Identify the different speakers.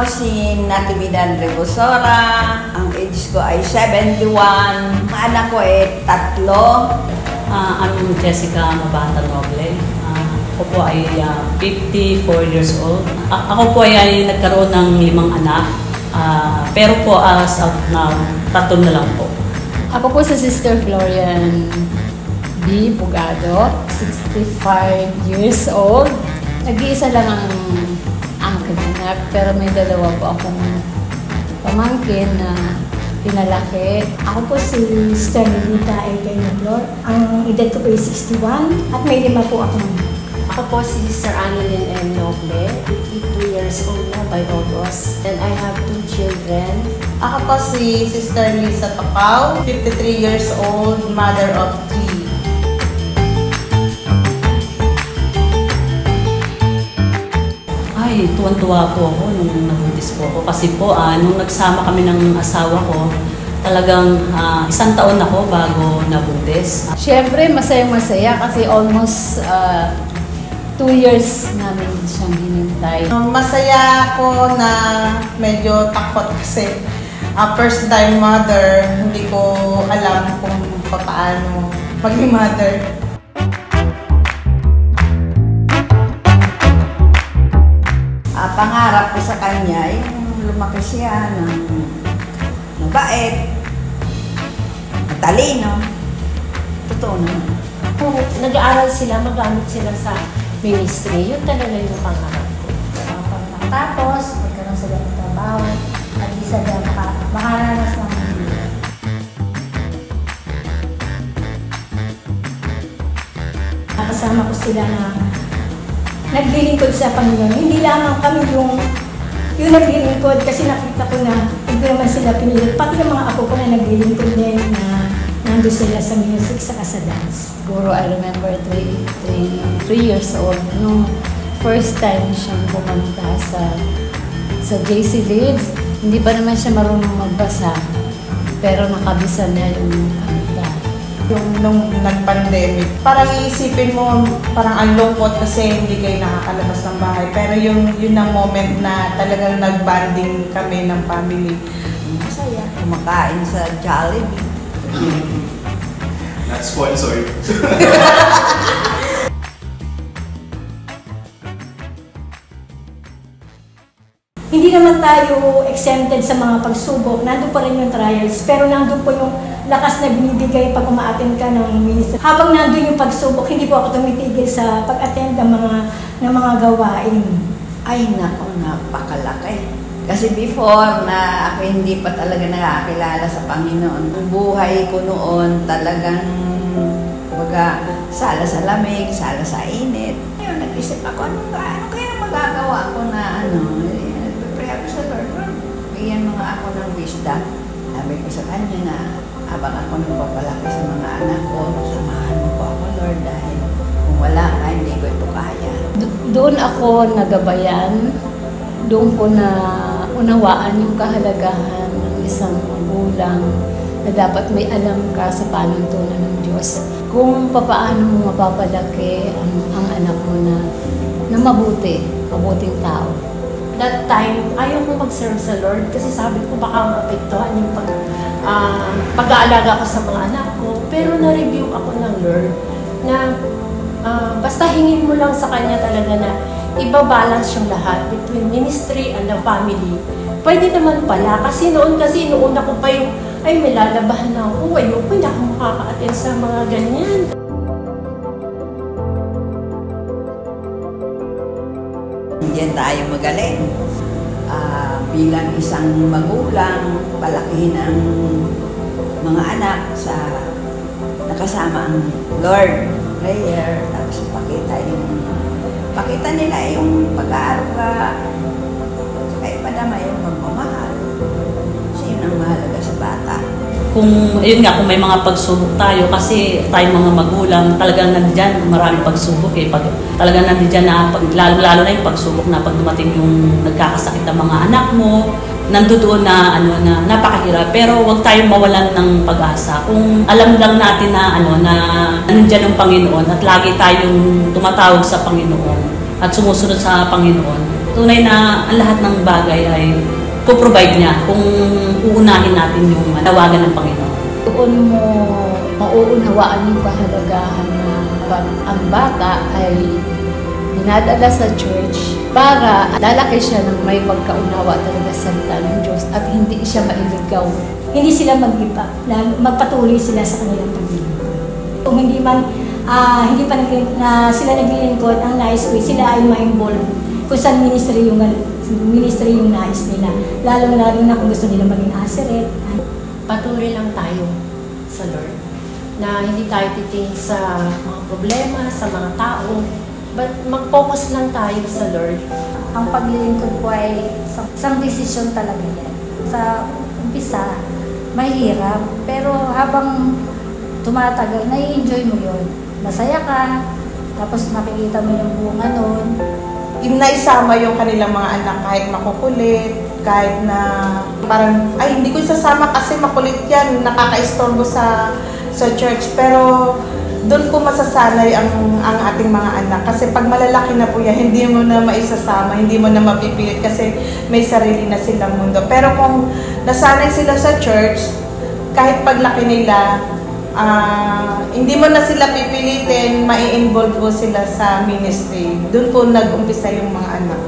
Speaker 1: si Natividad Rebusora. Ang age ko ay 71. Ang anak ko ay 3.
Speaker 2: I'm Jessica Mabata Noble. Ako po ay 54 years old. Ako po ay nagkaroon ng 5 anak. Pero po as of now, 3 na lang po.
Speaker 3: Ako po sa Sister Florian B. Bugado, 65 years old. Nag-iisa lang ang aking anak, pero may 2 po akong pamangkin na pinalaki.
Speaker 4: Ako po si Sister Lita Flor. Ang edad ko po ay 61 at may 5 po akong.
Speaker 5: Ako po si Sister Annalyn M. Noble, 52 years old na by August. And I have 2 children.
Speaker 6: Ako po si Sister Lisa Tapaw, 53 years old, mother of 3.
Speaker 2: Ay, tuwan-tuwa po ako nung nabuntis po ako. Kasi po, nung nagsama kami ng asawa ko, talagang 1 taon ako bago nabuntis.
Speaker 3: Siyempre, masayang-masaya kasi almost 2 years namin siyang hinintay.
Speaker 6: Masaya ako na medyo takot kasi first time mother, hindi ko alam kung paano maging mother.
Speaker 1: Pangarap ko sa kanya, yung lumaki siya ng mabait, matalino. Totoo naman.
Speaker 5: Kung nag-aaral sila, magamit sila sa ministry, yun talaga yung pangarap ko.
Speaker 4: Pag natapos, magkaroon sila ng trabaho, at isa na makaranas ng Manila. Kasama ko sila na naglilingkod sa Panginoon. Hindi lamang kami yung naglilingkod kasi nakita ko na hindi naman sila pinilit. Pati yung mga apo ko na naglilingkod din na nandun sila sa music saka sa dance.
Speaker 3: Siguro I remember 3 years old nung first time siyang pumunta sa JC Lids. Hindi pa naman siya marunong magbasa pero nakabisa niya yung kanta.
Speaker 6: Yung nung nag-pandemic, parang iisipin mo, parang ang lungkot kasi hindi kayo nakakalabas ng bahay. Pero yun ang moment na talagang nag-bonding kami ng family.
Speaker 1: Masaya. Kumakain sa Jollibee.
Speaker 7: Not sponsored.
Speaker 4: Hindi naman tayo exempted sa mga pagsubok. Nandun pa rin yung trials, pero nandun po yung lakas na binibigay pag umaattend ka ng ministry. Habang nandun yung pagsubok, hindi po ako tumitigil sa pag-attend ng mga gawain.
Speaker 1: Ay, naku, napakalaki. Kasi before na ako hindi pa talaga nakakilala sa Panginoon, ang buhay ko noon talagang sala sa lamig, sala sa init. Ngayon, nag-isip ako, ano kaya magagawa ko na pray ako sa Lord, bigyan mo nga ako ng wisdom. Sabi ko sa kanya na habang ako nagpapalaki sa mga anak ko, samahan mo po ako, Lord, dahil kung wala ka, hindi ko ito kaya.
Speaker 3: Doon ako nagabayan, doon ko na unawaan yung kahalagahan ng isang magulang na dapat may alam ka sa panuntunan ng Diyos. Kung papaano mo mapapalaki ang anak mo na mabuting tao.
Speaker 5: That time, ayaw ko mag-serve sa Lord kasi sabi ko baka maapektuhan yung pag-aalaga ko sa mga anak ko. Pero na-review ako ng Lord na basta hingin mo lang sa Kanya talaga na ibabalance yung lahat between ministry and the family. Pwede naman pala kasi noon ko pa yung may lalabahan na ako. Ayoko, hindi ako makaka-attend sa mga ganyan.
Speaker 1: Diyan tayo magaling. Bilang isang magulang, palakihin ang mga anak sa nakasama ang Lord. Prayer, tapos pakita nila yung pag-aaruga, saka ipadama yung pagmamahal. Kasi yun ang mahalaga sa bata.
Speaker 2: Kung may mga pagsubok tayo kasi tayong mga magulang talagang nandiyan, maraming pagsubok talagang nandiyan na lalo na yung pagsubok na pag dumating yung nagkakasakit ng mga anak mo, nandoon na na napakahirap, pero huwag tayong mawalan ng pag-asa. Kung alam lang natin na na nandiyan ang Panginoon at lagi tayong tumatawag sa Panginoon at sumusunod sa Panginoon, Tunay na ang lahat ng bagay ay provide niya kung uunahin natin yung tawagan ng Panginoon.
Speaker 3: Doon mo mauunawaan yung kahalagahan na pag ang bata ay dinadala sa church para lalaki siya ng may pagkaunawa talaga sa salita ng Diyos at hindi siya mailigaw.
Speaker 4: Hindi sila mag-ipa, magpatuloy sila sa kanilang paglilingkod. Kung hindi pa sila naglilingkod, ang nais ko sila ay ma-involve kung saan ministry yung nais nila. Lalong-lalo na kung gusto nila maging aseret.
Speaker 5: Patuloy lang tayo sa Lord. Na hindi tayo titingin sa mga problema, sa mga tao. But mag-focus lang tayo sa Lord.
Speaker 7: Ang paglilingkod po ay isang desisyon talaga yan. Sa umpisa, mahirap. Pero habang tumatagal, nai-enjoy mo yun. Masaya ka, tapos nakikita mo yung bunga nun.
Speaker 6: Yung naisama yung kanilang mga anak kahit makukulit, kahit na parang, ay hindi ko isasama kasi makulit yan, nakaka-istorbo sa church. Pero doon ko masasanay ang ating mga anak. Kasi pag malalaki na po yan, hindi mo na maisasama, hindi mo na mapipilit kasi may sarili na silang mundo. Pero kung nasanay sila sa church, kahit paglaki nila, hindi mo na sila pipilitin, mai-involve po sila sa ministry. Doon po nag-umpisa yung mga anak.